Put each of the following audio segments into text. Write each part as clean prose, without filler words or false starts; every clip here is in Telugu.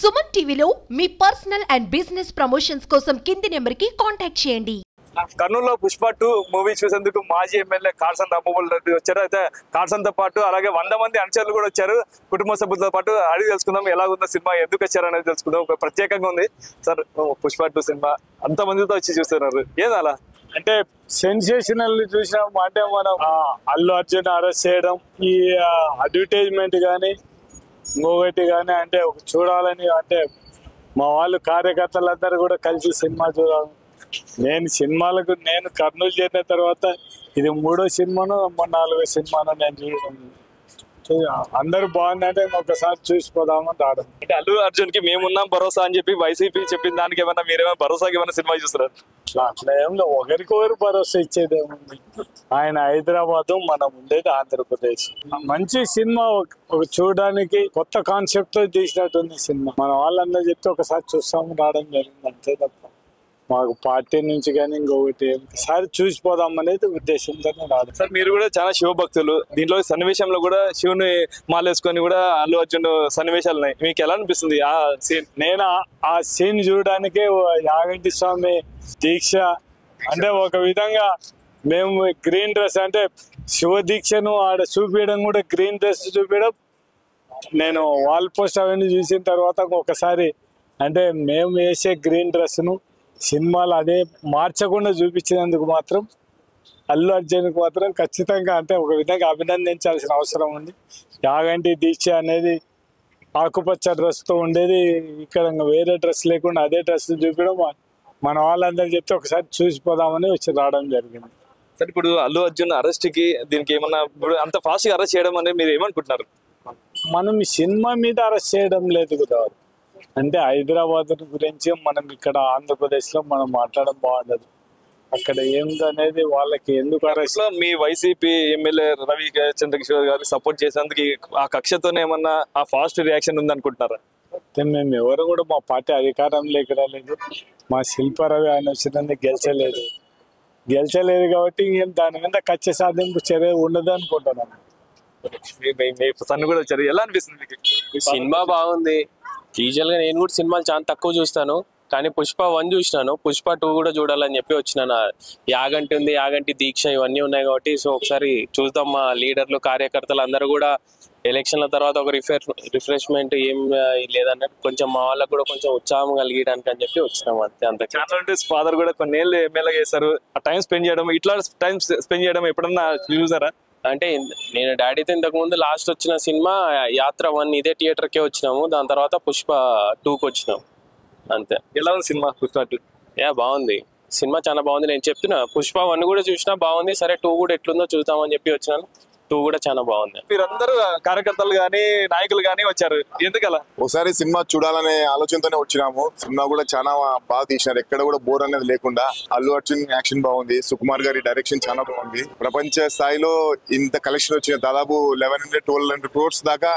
సుమన్ టీవీలో మీ పర్సనల్ అండ్ బిజినెస్ ప్రమోషన్స్ కోసం కింది నెంబర్కి కాంటాక్ట్ చేయండి. కర్నూలులో పుష్ప 2 మూవీ చూసేందుకు మాజీ ఎమ్మెల్యే కాడసన్ రాంభూపాల్ రెడ్డి వచ్చారు. అయితే కాడసన్తో పాటు అలాగే 100 మంది అనుచరులు కూడా వచ్చారు. కుటుంబ సభ్యులతో పాటు అడిగి తెలుసుకుందాం ఎలా ఉందో సినిమా, ఎందుకు వచ్చారు అనేది తెలుసుకుందాం. ఒక ప్రత్యేకంగా ఉంది సార్. పుష్ప 2 సినిమా అంతమందితో వచ్చి చూస్తున్నారు, ఏది అలా అంటే సెన్సేషనల్ చూసినాం. అంటే మనం అల్లు అర్జున్ అరెస్ట్ చేయడం, ఈ అడ్వర్టైజ్మెంట్ కానీ ఇంకొకటి కానీ అంటే చూడాలని, అంటే మా వాళ్ళు కార్యకర్తలందరూ కూడా కలిసి సినిమా చూడాలి. నేను కర్నూలు చేరిన తర్వాత ఇది 3వ సినిమాను 4వ సినిమాను నేను చూడడం. అందరూ బాగుందంటే ఒకసారి చూసిపోదామని రావడం. అంటే అల్లు అర్జున్ కి మేమున్నాం భరోసా అని చెప్పి వైసీపీ చెప్పిన దానికి ఏమన్నా మీరేమైనా భరోసాకి ఏమైనా సినిమా చూస్తున్నారు? అట్లా ఏం లేదు, ఒకరికొకరు భరోసా ఇచ్చేది ఏముంది. ఆయన హైదరాబాద్, మనం ఉండేది ఆంధ్రప్రదేశ్. మంచి సినిమా, చూడడానికి కొత్త కాన్సెప్ట్ తో తీసినట్టుంది సినిమా. మన వాళ్ళందరూ చెప్తే ఒకసారి చూస్తాము రావడం జరిగింది, అంతే తప్ప మాకు పార్టీ నుంచి కానీ ఇంకొకటి ఒకసారి చూసిపోదాం అనేది ఉద్దేశంతోనే రాదు. సార్ మీరు కూడా చాలా శివభక్తులు, దీంట్లో సన్నివేశంలో కూడా శివుని మాలేసుకొని కూడా అల్లు అర్జున్ సన్నివేశాలు ఉన్నాయి. మీకు ఎలా అనిపిస్తుంది ఆ సీన్? నేను ఆ సీన్ చూడడానికే యాగంటి స్వామి దీక్ష, అంటే ఒక విధంగా మేము గ్రీన్ డ్రెస్, అంటే శివ దీక్షను ఆడ చూపించడం కూడా గ్రీన్ డ్రెస్ చూపించడం. నేను వాల్ పోస్ట్ అవన్నీ చూసిన తర్వాత ఒకసారి అంటే మేము వేసే గ్రీన్ డ్రెస్ను సినిమాలు అదే మార్చకుండా చూపించినందుకు మాత్రం అల్లు అర్జున్కి మాత్రం ఖచ్చితంగా అంటే ఒక విధంగా అభినందించాల్సిన అవసరం ఉంది. యాగంటి దీక్ష అనేది ఆకుపచ్చ డ్రెస్తో ఉండేది, ఇక్కడ వేరే డ్రెస్ లేకుండా అదే డ్రెస్ చూపించడం మన వాళ్ళందరూ చెప్తే ఒకసారి చూసిపోదామని వచ్చి రావడం జరిగింది. సార్ ఇప్పుడు అల్లు అర్జున్ అరెస్ట్ కి దీనికి ఏమన్నా ఇప్పుడు అంత ఫాస్ట్ గా అరెస్ట్ చేయడం అనేది మీరు ఏమనుకుంటున్నారు? మనం ఈ సినిమా మీద అరెస్ట్ చేయడం లేదు కదా, అంటే హైదరాబాద్ గురించి మనం ఇక్కడ ఆంధ్రప్రదేశ్లో మనం మాట్లాడడం బాగుండదు. అక్కడ ఏమిటనేది వాళ్ళకి ఎందుకు అరెస్ట్. మీ వైసీపీ ఎమ్మెల్యే రవి చంద్రకిషోర్ గారికి సపోర్ట్ చేసేందుకు ఆ కక్షతోనే ఏమన్నా ఆ ఫాస్ట్ రియాక్షన్ ఉంది అనుకుంటున్నారా? మేము ఎవరు కూడా మా పార్టీ అధికారంలోకి రాలేదు. మా శిల్పారావు ఆయన వచ్చినందుకు గెలిచలేదు కాబట్టి దాని మీద కక్ష సాధింపు చర్య ఉండదు అనుకుంటున్నాను. సన్ను కూడా వచ్చారు, ఎలా అనిపిస్తుంది? సినిమా బాగుంది. యూజువల్ గా నేను కూడా సినిమాలు చాలా తక్కువ చూస్తాను, కానీ పుష్ప 1 చూసినాను, పుష్ప 2 కూడా చూడాలని చెప్పి వచ్చినాను. యాగంటి ఉంది, యాగంటి దీక్ష ఇవన్నీ ఉన్నాయి కాబట్టి సో ఒకసారి చూద్దాం. మా లీడర్లు కార్యకర్తలు అందరూ కూడా ఎలక్షన్ల తర్వాత ఒక రిఫ్రెష్మెంట్ ఏం లేదన్నట్టు కొంచెం మా వాళ్ళకు కూడా కొంచెం ఉత్సాహం కలిగడానికి అని చెప్పి వచ్చినాం, అంతే. ఫాదర్ కూడా కొన్నేళ్ళు ఎమ్మెల్యే చేస్తారు, ఆ టైం స్పెండ్ చేయడం, ఇట్లా టైం స్పెండ్ చేయడం ఎప్పుడన్నా చూసారా? అంటే నేను డాడీతో ఇంతకు ముందు లాస్ట్ వచ్చిన సినిమా యాత్ర 1 ఇదే థియేటర్కే వచ్చినాము, దాని తర్వాత పుష్ప 2కి వచ్చినాం, అంతే. ఎలా ఉంది సినిమా పుష్ప 2? బాగుంది, సినిమా చాలా బాగుంది. నేను చెప్తున్నా పుష్ప 1 కూడా చూసినా బాగుంది, సరే 2 కూడా ఎట్లుందో చూద్దామని చెప్పి వచ్చినాను. 2 కూడా చాలా బాగుంది. మీరందరూ కార్యకర్తలు గానీ నాయకులు గానీ వచ్చారు, ఎందుకలా? ఒకసారి సినిమా చూడాలనే ఆలోచనతోనే వచ్చినాము. సినిమా కూడా చాలా బాగా తీసినారు, ఎక్కడ కూడా బోర్ అనేది లేకుండా. అల్లు అర్జున్ యాక్షన్ బాగుంది, సుకుమార్ గారి డైరెక్షన్ చాలా బాగుంది. ప్రపంచ స్థాయిలో ఇంత కలెక్షన్ వచ్చిన దాదాపు 1100-1200 crores దాకా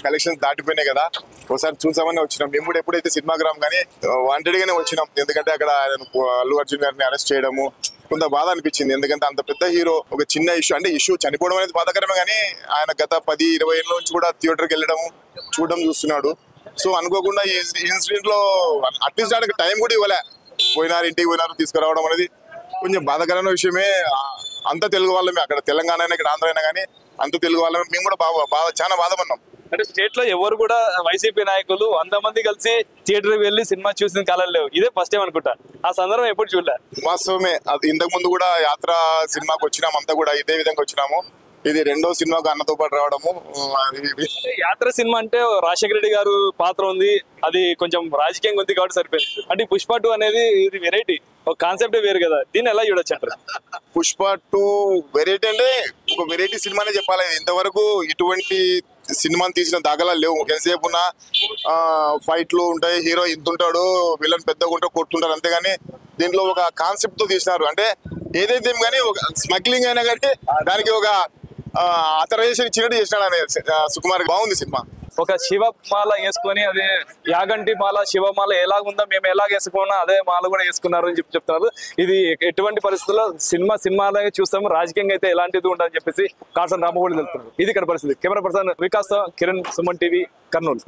కలెక్షన్స్ దాటిపోయినాయి కదా. ఒకసారి చూసామని వచ్చినాం. మేము కూడా ఎప్పుడైతే సినిమాకి రాము కానీ వాంటెడ్ గానే వచ్చినాం, ఎందుకంటే అక్కడ అల్లు అర్జున్ గారిని అరెస్ట్ చేయడము కొంత బాధ అనిపించింది. ఎందుకంటే అంత పెద్ద హీరో ఒక చిన్న ఇష్యూ, అంటే ఇష్యూ చనిపోవడం అనేది బాధాకరమే, కానీ ఆయన గత 10-20 ఏళ్ళ నుంచి కూడా థియేటర్కి వెళ్ళడం చూడడం చూస్తున్నాడు. సో అనుకోకుండా ఈ ఇన్సిడెంట్ లో అట్లీస్ట్ ఆయనకు టైం కూడా ఇవ్వలే, ఇంటికి పోయినారు తీసుకురావడం అనేది కొంచెం బాధాకరమైన విషయమే. అంత తెలుగు వాళ్ళమే, అక్కడ తెలంగాణ అయినా ఇక్కడ ఆంధ్ర అయినా కానీ అంత తెలుగు వాళ్ళమే. మేము కూడా చాలా బాధపడినాం. అంటే స్టేట్ లో ఎవరు కూడా వైసీపీ నాయకులు 100 మంది కలిసి థియేటర్కి వెళ్ళి సినిమా చూసిన కాలాలు లేవు, ఇదే ఫస్ట్ టైం అనుకుంటా. ఆ సందర్భం ఎప్పుడు చూడలే. వాస్తవమే, అది ఇంతకు ముందు కూడా యాత్ర సినిమాకి వచ్చినాము, అంతా కూడా ఇదే విధంగా వచ్చినాము. ఇది 2వ సినిమాకు అన్నతో పాటు రావడము. యాత్ర సినిమా అంటే రాజశేఖర రెడ్డి గారు పాత్ర ఉంది, అది కొంచెం రాజకీయంగా ఉంది కాబట్టి సరిపోయింది. అంటే పుష్ప 2 అనేది ఇది వెరైటీ, ఒక కాన్సెప్ట్ వేరు కదా, దీన్ని ఎలా చూడొచ్చు అంటారు? పుష్ప 2 వెరైటీ అంటే ఒక వెరైటీ సినిమానే చెప్పాలి. ఇంతవరకు ఇటువంటి సినిమాని తీసిన దాఖలాలు లేవు. ఎంతసేపు ఉన్న ఫైట్లు ఉంటాయి, హీరో ఇంత ఉంటాడు, విలన్ పెద్దగా ఉంటాడు, కొట్టుకుంటారు, అంతేగాని దీంట్లో ఒక కాన్సెప్ట్ తో తీసినారు. అంటే ఏదైతే కానీ ఒక స్మగ్లింగ్ అయినా కానీ దానికి ఒక అథరైజేషన్ ఇచ్చినట్టు చేసినాడు అనే సుకుమార్. బాగుంది సినిమా. ఒక శివమాల వేసుకొని, అదే యాగంటి మాల శివమాల ఎలాగుందో మేము ఎలాగ వేసుకున్నా అదే మాల కూడా వేసుకున్నారు అని చెప్తున్నారు. ఇది ఎటువంటి పరిస్థితుల్లో సినిమాలాగే చూస్తాము, రాజకీయంగా అయితే ఎలాంటిది ఉండదని చెప్పేసి కాడసన్ రాంభూపాల్ తెలుపుతున్నారు. ఇది ఇక్కడ పరిస్థితి. కెమెరా పర్సన్ వికాస్ తో కిరణ్, సుమన్ టీవీ, కర్నూలు.